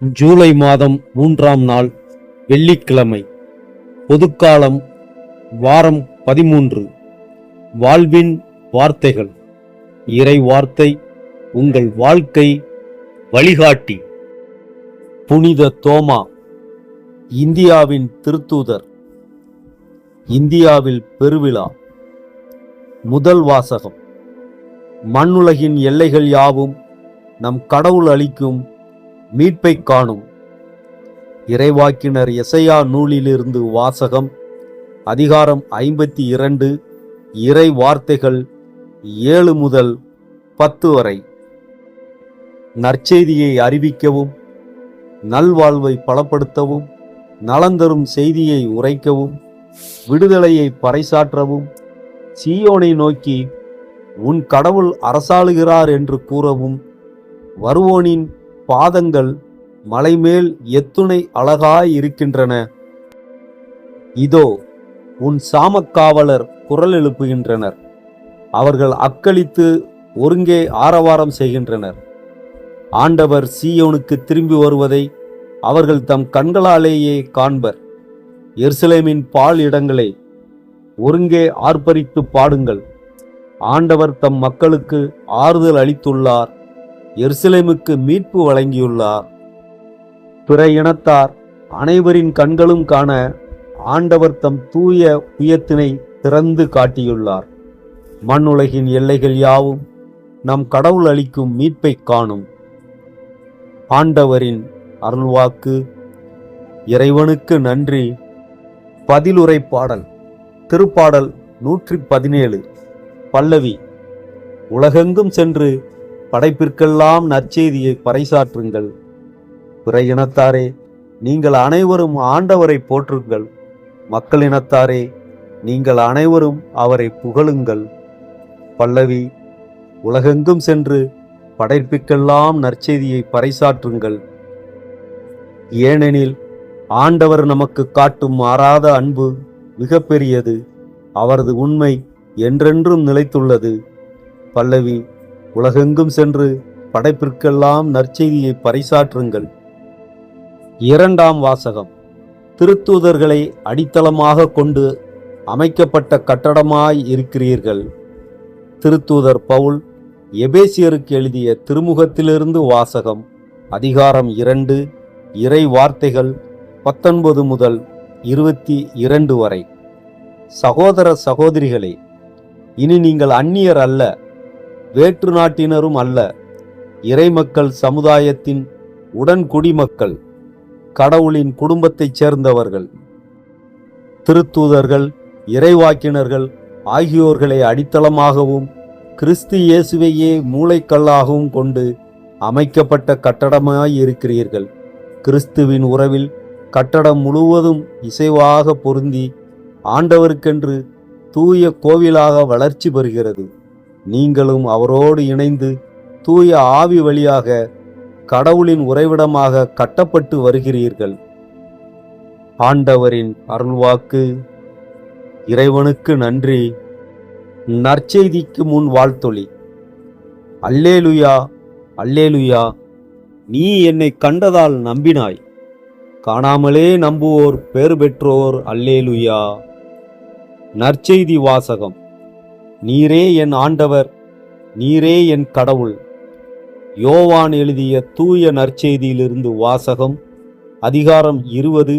ஜூலை மாதம் 3ஆம் நாள் வெள்ளிக்கிழமை. பொதுக்காலம் வாரம் 13. வாழ்வின் வார்த்தைகள். இறை வார்த்தை உங்கள் வாழ்க்கை வழிகாட்டி. புனித தோமா, இந்தியாவின் திருத்தூதர். இந்தியாவில் பெருவிழா. முதல் வாசகம். மண்ணுலகின் எல்லைகள் யாவும் நம் கடவுள் அளிக்கும் மீட்பை காணும். இறைவாக்கினர் எசையா நூலிலிருந்து வாசகம். அதிகாரம் 52, இறை வார்த்தைகள் 7 முதல் 10 வரை. நற்செய்தியை அறிவிக்கவும், நல்வாழ்வை பலப்படுத்தவும், நலந்தரும் செய்தியை உரைக்கவும், விடுதலையை பறைசாற்றவும், சீயோனை நோக்கி உன் கடவுள் அரசாளுகிறார் என்று கூறவும், வருவோனின் பாதங்கள் மலைமேல் எத்துணை அழகாயிருக்கின்றன. இதோ உன் சாமக்காவலர் குரல் எழுப்புகின்றனர். அவர்கள் அக்களித்து ஒருங்கே ஆரவாரம் செய்கின்றனர். ஆண்டவர் சீயோனுக்கு திரும்பி வருவதை அவர்கள் தம் கண்களாலேயே காண்பர். எருசலேமின் பால் இடங்களே, ஒருங்கே ஆர்ப்பரித்து பாடுங்கள். ஆண்டவர் தம் மக்களுக்கு ஆறுதல் அளித்துள்ளார். எருசலேமுக்கு மீட்பு வழங்கியுள்ளார். பிற இனத்தார் அனைவரின் கண்களும் காண ஆண்டவர் தம் தூய புயத்தினை திறந்து காட்டியுள்ளார். மண்ணுலகின் எல்லைகள் யாவும் நம் கடவுள் அளிக்கும் மீட்பை காணும். ஆண்டவரின் அருள்வாக்கு. இறைவனுக்கு நன்றி. பதிலுரை பாடல். திருப்பாடல் 117. பல்லவி. உலகெங்கும் சென்று படைப்பிற்கெல்லாம் நற்செய்தியை பறைசாற்றுங்கள். பிற இனத்தாரே, நீங்கள் அனைவரும் ஆண்டவரை போற்றுங்கள். மக்களினத்தாரே, நீங்கள் அனைவரும் அவரை புகழுங்கள். பல்லவி. உலகெங்கும் சென்று படைப்பிற்கெல்லாம் நற்செய்தியை பறைசாற்றுங்கள். ஏனெனில் ஆண்டவர் நமக்கு காட்டும் மாறாத அன்பு மிக பெரியது. அவரது உண்மை என்றென்றும் நிலைத்துள்ளது. பல்லவி. உலகெங்கும் சென்று படைப்பிற்கெல்லாம் நற்செய்தியை பறைசாற்றுங்கள். 2ஆம் வாசகம். திருத்தூதர்களை அடித்தளமாக கொண்டு அமைக்கப்பட்ட கட்டடமாய் இருக்கிறீர்கள். திருத்தூதர் பவுல் எபேசியருக்கு எழுதிய திருமுகத்திலிருந்து வாசகம். அதிகாரம் 2, இறை வார்த்தைகள் 19 முதல் 22 வரை. சகோதர சகோதரிகளே, இனி நீங்கள் அந்நியர் அல்ல, வேற்று நாட்டினரும் அல்ல, இறைமக்கள் சமுதாயத்தின் உடன்குடிமக்கள், கடவுளின் குடும்பத்தைச் சேர்ந்தவர்கள். திருத்தூதர்கள், இறைவாக்கினர்கள் ஆகியோர்களை அடித்தளமாகவும் கிறிஸ்து இயேசுவையே மூளைக்கல்லாகவும் கொண்டு அமைக்கப்பட்ட கட்டடமாயிருக்கிறீர்கள். கிறிஸ்துவின் உறவில் கட்டடம் முழுவதும் இசைவாக பொருந்தி ஆண்டவருக்கென்று தூய கோவிலாக வளர்ச்சி பெறுகிறது. நீங்களும் அவரோடு இணைந்து தூய ஆவி வழியாக கடவுளின் உறைவிடமாக கட்டப்பட்டு வருகிறீர்கள். ஆண்டவரின் அருள்வாக்கு. இறைவனுக்கு நன்றி. நற்செய்திக்கு முன் வாழ்த்தொலி. அல்லேலுயா, அல்லேலுயா, நீ என்னை கண்டதால் நம்பினாய். காணாமலே நம்புவோர் பேறு பெற்றோர். அல்லேலுயா. நற்செய்தி வாசகம். நீரே என் ஆண்டவர், நீரே என் கடவுள். யோவான் எழுதிய தூய நற்செய்தியிலிருந்து வாசகம். அதிகாரம் 20,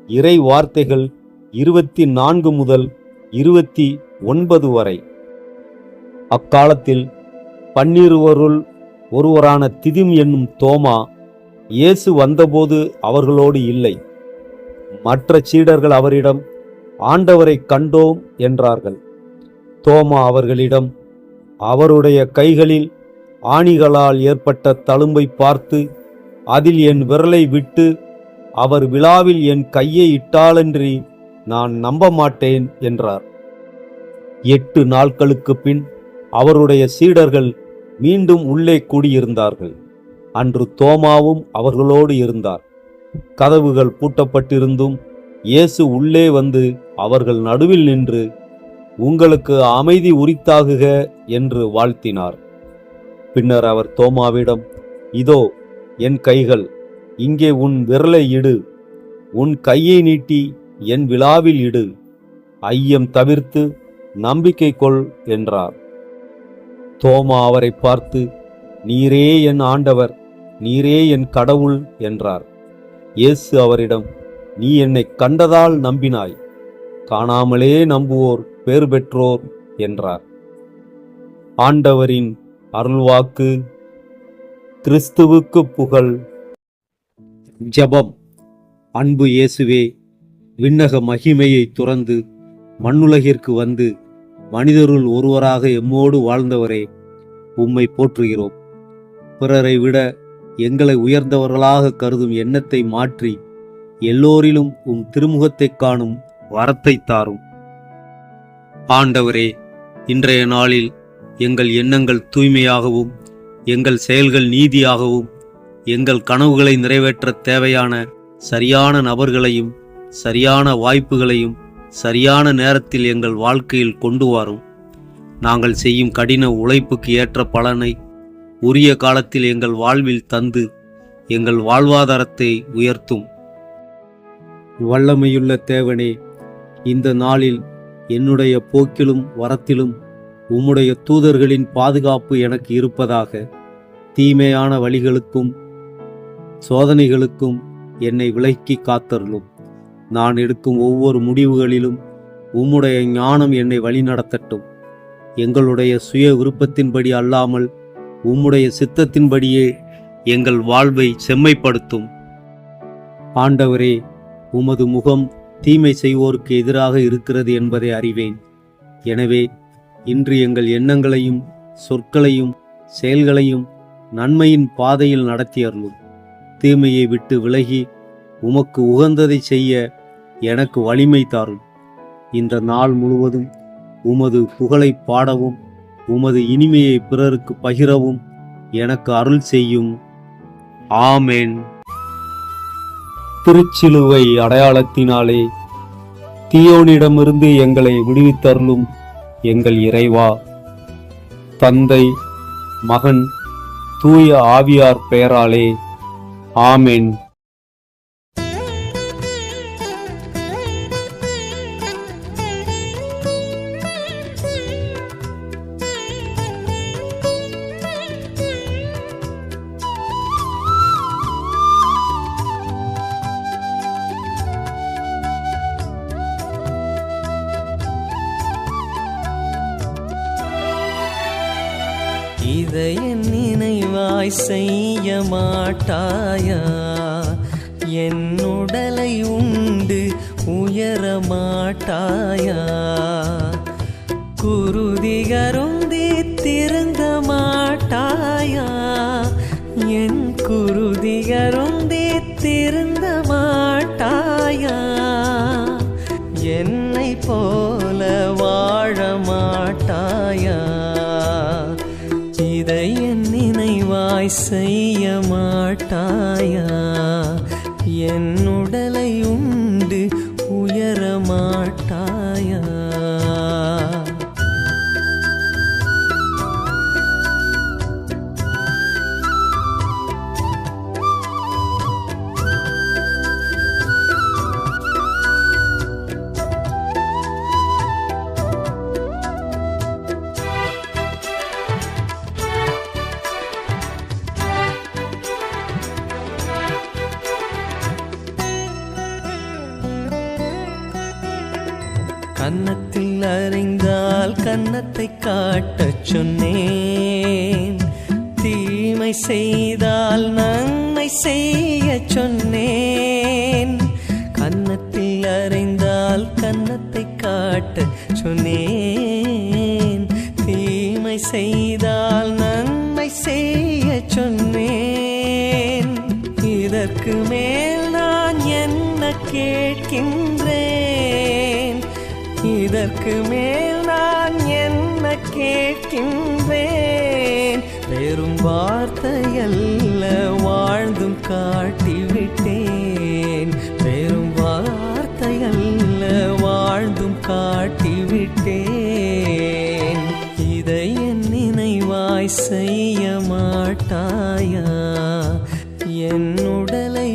இறை வார்த்தைகள் 24 முதல் 29 வரை. அக்காலத்தில் 12 ஒருவரான திதிம் என்னும் தோமா இயேசு வந்தபோது அவர்களோடு இல்லை. மற்ற சீடர்கள் அவரிடம், ஆண்டவரை கண்டோம் என்றார்கள். தோமா அவர்களிடம், அவருடைய கைகளில் ஆணிகளால் ஏற்பட்ட தழும்பை பார்த்து, அதில் என் விரலை விட்டு அவர் விழாவில் என் கையை இட்டாலன்றி நான் நம்ப மாட்டேன் என்றார். 8 நாட்களுக்கு பின் அவருடைய சீடர்கள் மீண்டும் உள்ளே கூடியிருந்தார்கள். அன்று தோமாவும் அவர்களோடு இருந்தார். கதவுகள் பூட்டப்பட்டிருந்தும் இயேசு உள்ளே வந்து அவர்கள் நடுவில் நின்று, உங்களுக்கு அமைதி உரித்தாகுக என்று வாழ்த்தினார். பின்னர் அவர் தோமாவிடம், இதோ என் கைகள், இங்கே உன் விரலை இடு, உன் கையை நீட்டி என் விலாவில் இடு, ஐயம் தவிர்த்து நம்பிக்கை கொள் என்றார். தோமா அவரை பார்த்து, நீரே என் ஆண்டவர், நீரே என் கடவுள் என்றார். இயேசு அவரிடம், நீ என்னை கண்டதால் நம்பினாய், காணாமலே நம்புவோர் பேறு பெற்றோர் என்றார். ஆண்டவரின் அருள்வாக்கு. கிறிஸ்துவுக்கு புகழ். ஜெபம். அன்பு இயேசுவே, விண்ணக மகிமையை துறந்து மண்ணுலகிற்கு வந்து மனிதருள் ஒருவராக எம்மோடு வாழ்ந்தவரே, உம்மை போற்றுகிறோம். பிறரை விட எங்களை உயர்ந்தவர்களாக கருதும் எண்ணத்தை மாற்றி எல்லோரிலும் உம் திருமுகத்தை காணும் வரத்தை தாரும். ஆண்டவரே, இன்றைய நாளில் எங்கள் எண்ணங்கள் தூய்மையாகவும் எங்கள் செயல்கள் நீதியாகவும் எங்கள் கனவுகளை நிறைவேற்ற தேவையான சரியான நபர்களையும் சரியான வாய்ப்புகளையும் சரியான நேரத்தில் எங்கள் வாழ்க்கையில் கொண்டு வரும். நாங்கள் செய்யும் கடின உழைப்புக்கு ஏற்ற பலனை உரிய காலத்தில் எங்கள் வாழ்வில் தந்து எங்கள் வாழ்வாதாரத்தை உயர்த்தும். வல்லமையுள்ள தேவனே, இந்த நாளில் என்னுடைய போக்கிலும் வரத்திலும் உம்முடைய தூதர்களின் பாதுகாப்பு எனக்கு இருப்பதாக. தீமையான வழிகளுக்கும் சோதனைகளுக்கும் என்னை விலக்கி காத்தருளும். நான் எடுக்கும் ஒவ்வொரு முடிவுகளிலும் உம்முடைய ஞானம் என்னை வழிநடத்தட்டும். எங்களுடைய சுய விருப்பத்தின்படி அல்லாமல் உம்முடைய சித்தத்தின்படியே எங்கள் வாழ்வை செம்மைப்படுத்தும். ஆண்டவரே, உமது முகம் தீமை செய்வோருக்கு எதிராக இருக்கிறது என்பதை அறிவேன். எனவே இன்று எங்கள் எண்ணங்களையும் சொற்களையும் செயல்களையும் நன்மையின் பாதையில் நடத்தியருளும். தீமையை விட்டு விலகி உமக்கு உகந்ததை செய்ய எனக்கு வலிமை தாரும். இந்த நாள் முழுவதும் உமது புகழை பாடவும் உமது இனிமையை பிறருக்கு பகிரவும் எனக்கு அருள் செய்யும். ஆமென். திருச்சிலுவை அடையாளத்தினாலே தீயோனிடமிருந்து எங்களை விடுவித்தருளும் எங்கள் இறைவா. தந்தை, மகன், தூய ஆவியார் பெயராலே ஆமென். இதை என் நினைவாய் செய்ய மாட்டாயா? என் உடலை உண்டு உயர மாட்டாயா? குருதிகருந்தி திருந்த மாட்டாயா? என் குருதிகருந்தி திருந்த மாட்டாயா? என்னை போல வாழ மாட்டாயா? இதை என் நினைவாய் செய்ய மாட்டாயா? என் உடலை உண்டு உயர மாட்டாயா? கன்னத்தில் அறைந்தால் கன்னத்தை காட்டச் சொன்னேன். தீமை செய்தால் நன்மை செய்ய சொன்னேன். கன்னத்தில் அறைந்தால் கன்னத்தை காட்டச் சொன்னேன். தீமை செய்தால் நன்மை செய்ய சொன்னேன். இதற்கு மேல் நான் என்ன கேட்கின்றேன்? இதற்கு மேல் நான் என்ன கேட்கின்றேன்? வெறும் வார்த்தையல்ல வாழ்ந்தும் காட்டிவிட்டேன். வெறும் வார்த்தையல்ல வாழ்ந்தும் காட்டிவிட்டேன். இதை என் நினைவாய் செய்ய மாட்டாயா? என் உடலை